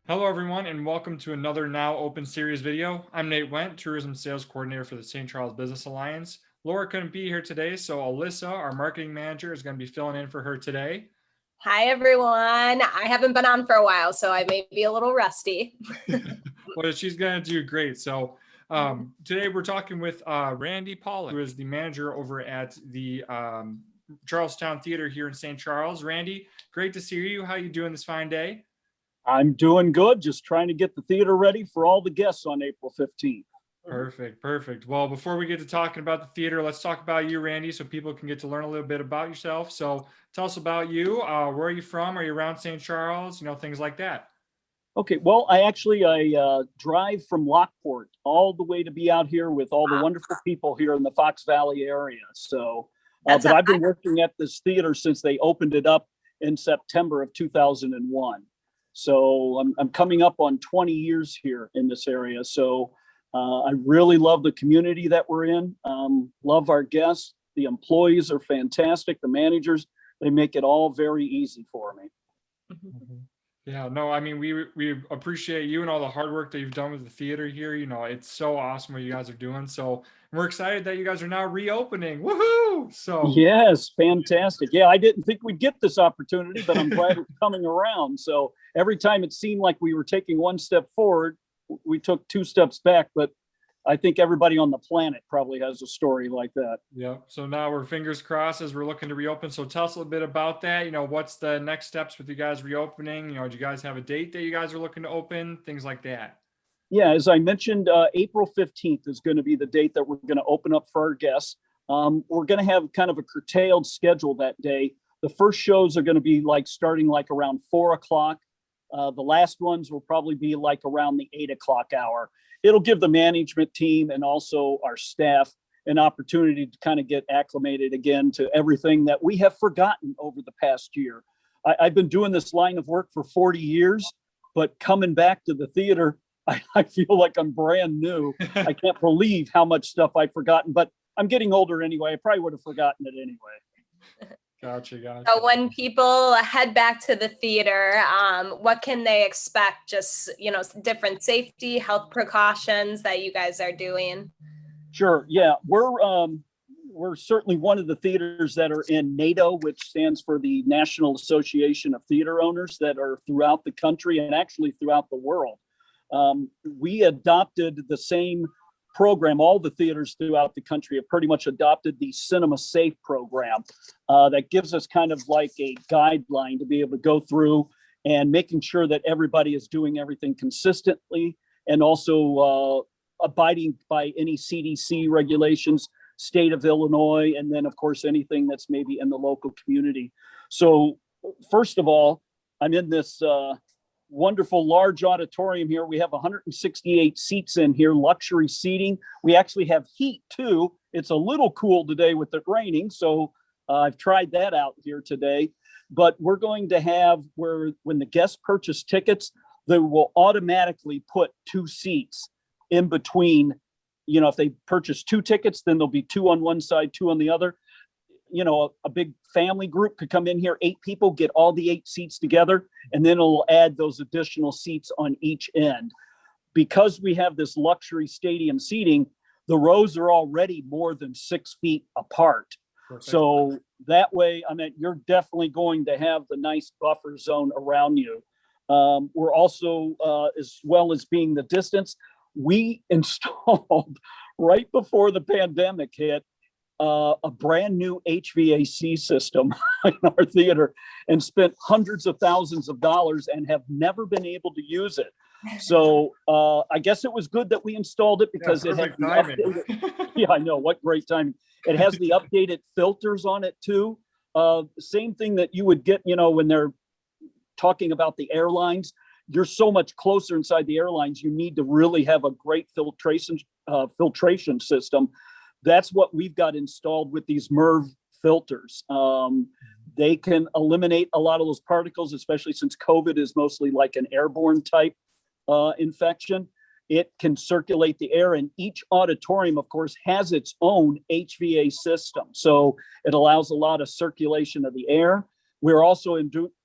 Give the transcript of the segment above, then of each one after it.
Hello, everyone, and welcome to another Now Open Series video. I'm Nate Went, Tourism Sales Coordinator for the St. Charles Business Alliance. Laura couldn't be here today, so Alyssa, our marketing manager, is going to be filling in for her today. Hi, everyone. I haven't been on for a while, so I may be a little rusty. Well, she's going to do great. So today we're talking with Randy Pollock, who is the manager over at the Charlestowne Theater here in St. Charles. Randy, great to see you. How you doing this fine day? I'm doing good, just trying to get the theater ready for all the guests on April 15th. Perfect. Well, before we get to talking about the theater, let's talk about you, Randy, so people can get to learn a little bit about yourself. So tell us about you. Where are you from? Are you around St. Charles? Things like that. Okay, well, I drive from Lockport all the way to be out here with all the wonderful people here in the Fox Valley area. So, but I've been working at this theater since they opened it up in September of 2001. So I'm coming up on 20 years here in this area. So I really love the community that we're in. Love our guests. The employees are fantastic. The managers, they make it all very easy for me. Yeah, no, I mean, we appreciate you and all the hard work that you've done with the theater here. It's so awesome what you guys are doing. So we're excited that you guys are now reopening. Woohoo! So yes, fantastic. Yeah, I didn't think we'd get this opportunity, but I'm glad it's coming around. So every time it seemed like we were taking one step forward, we took two steps back. But I think everybody on the planet probably has a story like that. Yeah. So now we're fingers crossed as we're looking to reopen. So tell us a little bit about that. What's the next steps with you guys reopening? Do you guys have a date that you guys are looking to open? Things like that. Yeah, as I mentioned, April 15th is going to be the date that we're going to open up for our guests. We're going to have kind of a curtailed schedule that day. The first shows are going to be starting around 4 o'clock. The last ones will probably be around the 8 o'clock hour. It'll give the management team and also our staff an opportunity to kind of get acclimated again to everything that we have forgotten over the past year. I've been doing this line of work for 40 years, but coming back to the theater, I feel like I'm brand new. I can't believe how much stuff I've forgotten, but I'm getting older anyway. I probably would have forgotten it anyway. Gotcha. So when people head back to the theater, what can they expect? Just, different safety, health precautions that you guys are doing? Sure. Yeah, we're certainly one of the theaters that are in NATO, which stands for the National Association of Theater Owners, that are throughout the country and actually throughout the world. We adopted the same program. All the theaters throughout the country have pretty much adopted the Cinema Safe program that gives us kind of like a guideline to be able to go through and making sure that everybody is doing everything consistently and also abiding by any CDC regulations, state of Illinois, and then of course anything that's maybe in the local community. So first of all, I'm in this wonderful large auditorium here. We have 168 seats in here, luxury seating. We actually have heat too. It's a little cool today with it raining, so I've tried that out here today. But we're going to have when the guests purchase tickets, they will automatically put two seats in between. If they purchase two tickets, then there'll be two on one side, two on the other. A big family group could come in here, 8 people, get all the 8 seats together, and then it'll add those additional seats on each end. Because we have this luxury stadium seating, the rows are already more than 6 feet apart. Perfect. So that way, you're definitely going to have the nice buffer zone around you. We're also, as well as being the distance, we installed right before the pandemic hit, a brand new HVAC system in our theater and spent hundreds of thousands of dollars and have never been able to use it. So I guess it was good that we installed it because it had yeah, I know, what great timing. It has the updated filters on it too. Same thing that you would get, when they're talking about the airlines. You're so much closer inside the airlines, you need to really have a great filtration system. That's what we've got installed with these MERV filters. They can eliminate a lot of those particles, especially since COVID is mostly like an airborne type infection. It can circulate the air, and each auditorium, of course, has its own HVAC system. So it allows a lot of circulation of the air. We're also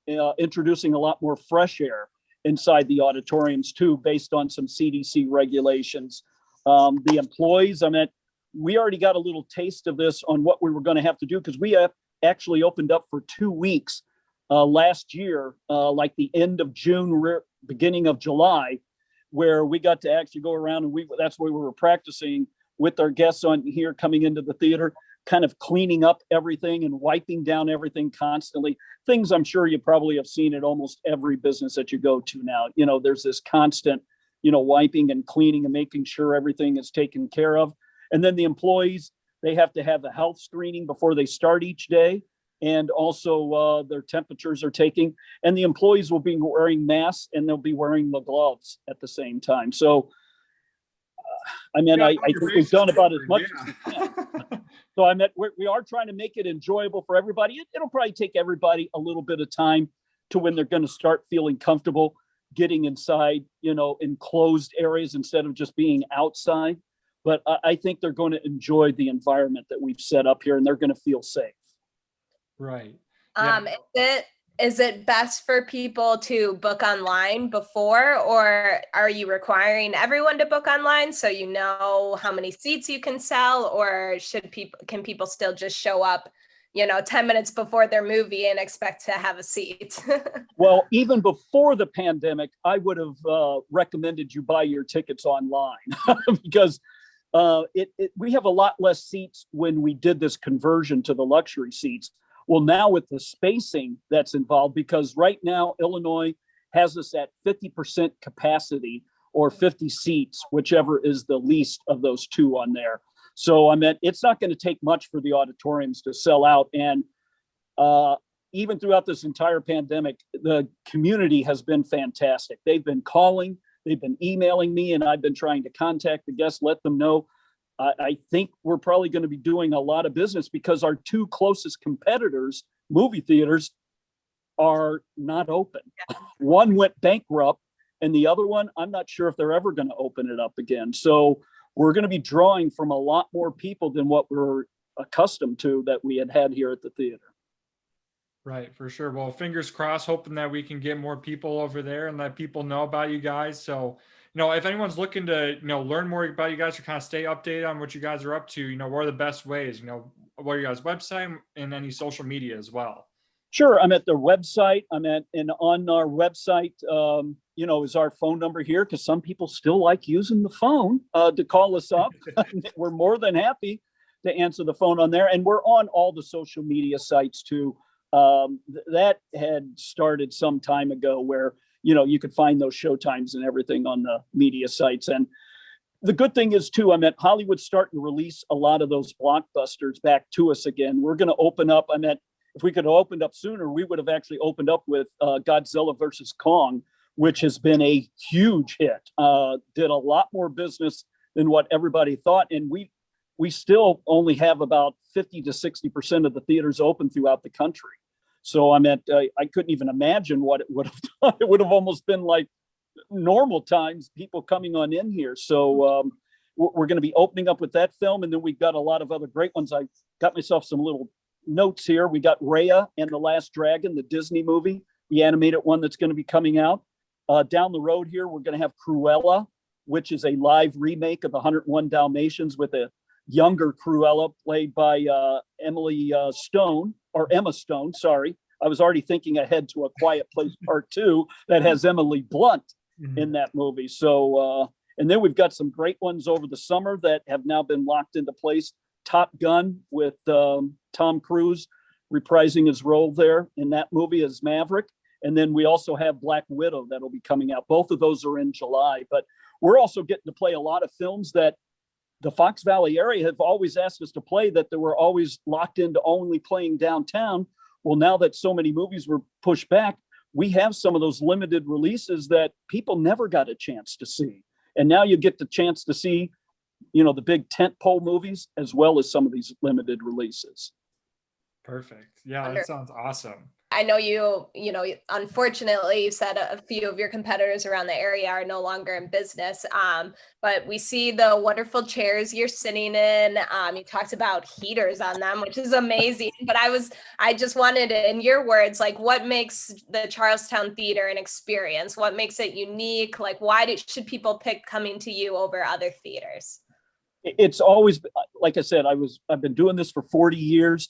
introducing a lot more fresh air. inside the auditoriums too, based on some CDC regulations. The employees, I mean, we already got a little taste of this on what we were going to have to do, because we have actually opened up for 2 weeks last year, like the end of June, beginning of July, where we got to actually go around, and that's where we were practicing with our guests on here coming into the theater, kind of cleaning up everything and wiping down everything constantly. Things I'm sure you probably have seen at almost every business that you go to now. You know, there's this constant, wiping and cleaning and making sure everything is taken care of. And then the employees, they have to have a health screening before they start each day. And also their temperatures are taking, and the employees will be wearing masks, and they'll be wearing the gloves at the same time. So, I think we've done about as much as we can. So we are trying to make it enjoyable for everybody. It'll probably take everybody a little bit of time to when they're going to start feeling comfortable getting inside, enclosed areas instead of just being outside. But I think they're going to enjoy the environment that we've set up here, and they're going to feel safe. Right. Yeah. Is it best for people to book online before, or are you requiring everyone to book online so you know how many seats you can sell, or can people still just show up, 10 minutes before their movie and expect to have a seat? Well, even before the pandemic, I would have recommended you buy your tickets online because we have a lot less seats when we did this conversion to the luxury seats. Well, now with the spacing that's involved, because right now Illinois has us at 50% capacity or 50 seats, whichever is the least of those two on there. So it's not going to take much for the auditoriums to sell out. And even throughout this entire pandemic, the community has been fantastic. They've been calling, they've been emailing me, and I've been trying to contact the guests, let them know. I think we're probably going to be doing a lot of business because our two closest competitors, movie theaters, are not open. One went bankrupt, and the other one, I'm not sure if they're ever going to open it up again. So we're going to be drawing from a lot more people than what we're accustomed to that we had here at the theater. Right, for sure. Well, fingers crossed, hoping that we can get more people over there and let people know about you guys. So, if anyone's looking to, learn more about you guys or kind of stay updated on what you guys are up to, what are the best ways? What are your guys' website and any social media as well? Sure. I'm at their website. And on our website, is our phone number here, because some people still like using the phone to call us up. We're more than happy to answer the phone on there. And we're on all the social media sites too. That had started some time ago where, you could find those showtimes and everything on the media sites. And the good thing is too, Hollywood's starting to release a lot of those blockbusters back to us again. We're going to open up. If we could have opened up sooner, we would have actually opened up with Godzilla versus Kong, which has been a huge hit. Did a lot more business than what everybody thought. And we still only have about 50 to 60% of the theaters open throughout the country. So I couldn't even imagine what it would have done. It would have almost been like normal times, people coming on in here. So we're going to be opening up with that film. And then we've got a lot of other great ones. I got myself some little notes here. We got Raya and the Last Dragon, the Disney movie, the animated one that's going to be coming out. Down the road here, we're going to have Cruella, which is a live remake of 101 Dalmatians with a younger Cruella played by Emma Stone. Sorry. I was already thinking ahead to A Quiet Place Part 2 that has Emily Blunt in that movie. So, and then we've got some great ones over the summer that have now been locked into place. Top Gun with Tom Cruise reprising his role there in that movie as Maverick. And then we also have Black Widow that'll be coming out. Both of those are in July. But we're also getting to play a lot of films that the Fox Valley area have always asked us to play, that they were always locked into only playing downtown. Well, now that so many movies were pushed back, we have some of those limited releases that people never got a chance to see. And now you get the chance to see, the big tentpole movies as well as some of these limited releases. Perfect. Yeah, that sounds awesome. I know unfortunately, you said a few of your competitors around the area are no longer in business. But we see the wonderful chairs you're sitting in. You talked about heaters on them, which is amazing. But I just wanted it in your words, like what makes the Charlestown Theater an experience? What makes it unique? Like why should people pick coming to you over other theaters? It's always, like I said, I've been doing this for 40 years.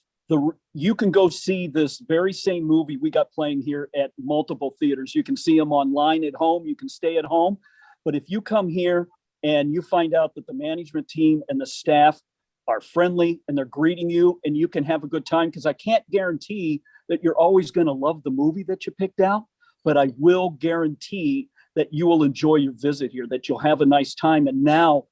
You can go see this very same movie we got playing here at multiple theaters. You can see them online at home. You can stay at home. But if you come here and you find out that the management team and the staff are friendly and they're greeting you and you can have a good time, because I can't guarantee that you're always going to love the movie that you picked out, but I will guarantee that you will enjoy your visit here, that you'll have a nice time. And now,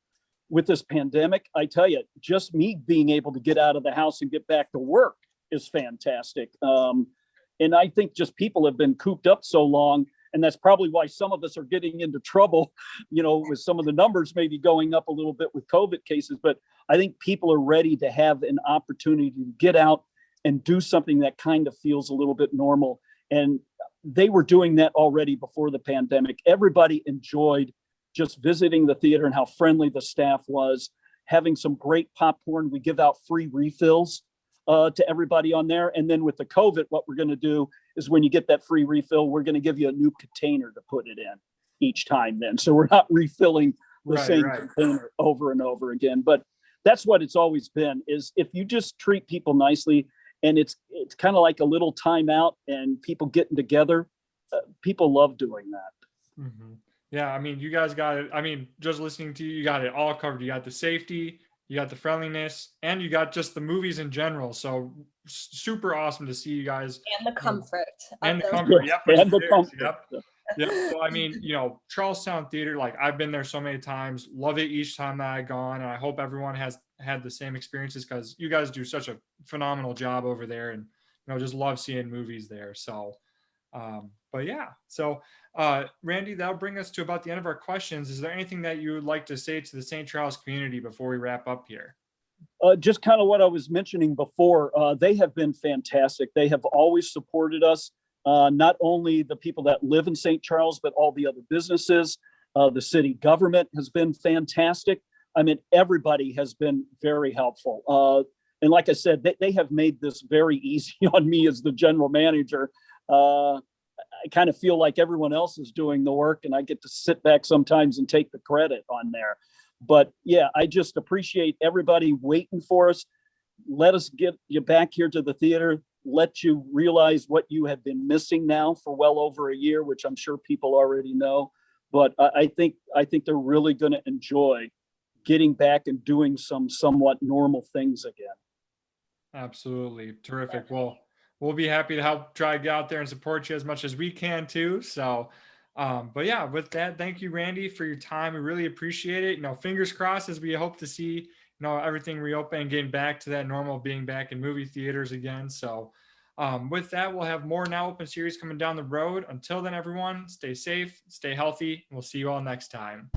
with this pandemic, I tell you, just me being able to get out of the house and get back to work is fantastic. And I think just people have been cooped up so long, and that's probably why some of us are getting into trouble, with some of the numbers maybe going up a little bit with COVID cases. But I think people are ready to have an opportunity to get out and do something that kind of feels a little bit normal. And they were doing that already before the pandemic. Everybody enjoyed just visiting the theater and how friendly the staff was, having some great popcorn. We give out free refills to everybody on there. And then with the COVID, what we're going to do is when you get that free refill, we're going to give you a new container to put it in each time then. So we're not refilling the same container over and over again. But that's what it's always been, is if you just treat people nicely, and it's kind of like a little timeout and people getting together, people love doing that. Mm-hmm. Yeah, I mean, you guys got it. I mean, just listening to you, you got it all covered. You got the safety, you got the friendliness, and you got just the movies in general. So super awesome to see you guys. And the comfort. And the comfort. Yes, Yep. and the comfort. Yep. Yep. So, I mean, Charlestown Theater, like I've been there so many times, love it each time that I've gone. And I hope everyone has had the same experiences, because you guys do such a phenomenal job over there, and, just love seeing movies there. So, but yeah, so Randy, that'll bring us to about the end of our questions. Is there anything that you would like to say to the St. Charles community before we wrap up here? Just kind of what I was mentioning before. They have been fantastic. They have always supported us, not only the people that live in St. Charles, but all the other businesses. The city government has been fantastic. I mean, everybody has been very helpful. And like I said, they have made this very easy on me as the general manager. I kind of feel like everyone else is doing the work, and I get to sit back sometimes and take the credit on there. But yeah, I just appreciate everybody waiting for us. Let us get you back here to the theater, let you realize what you have been missing now for well over a year, which I'm sure people already know. But I think they're really going to enjoy getting back and doing some somewhat normal things again. Absolutely. Terrific. Well, we'll be happy to help try to get out there and support you as much as we can too. So, but yeah, with that, thank you, Randy, for your time. We really appreciate it. Fingers crossed as we hope to see, everything reopen and getting back to that normal, being back in movie theaters again. So, with that, we'll have more Now Open series coming down the road. Until then, everyone, stay safe, stay healthy, and we'll see you all next time.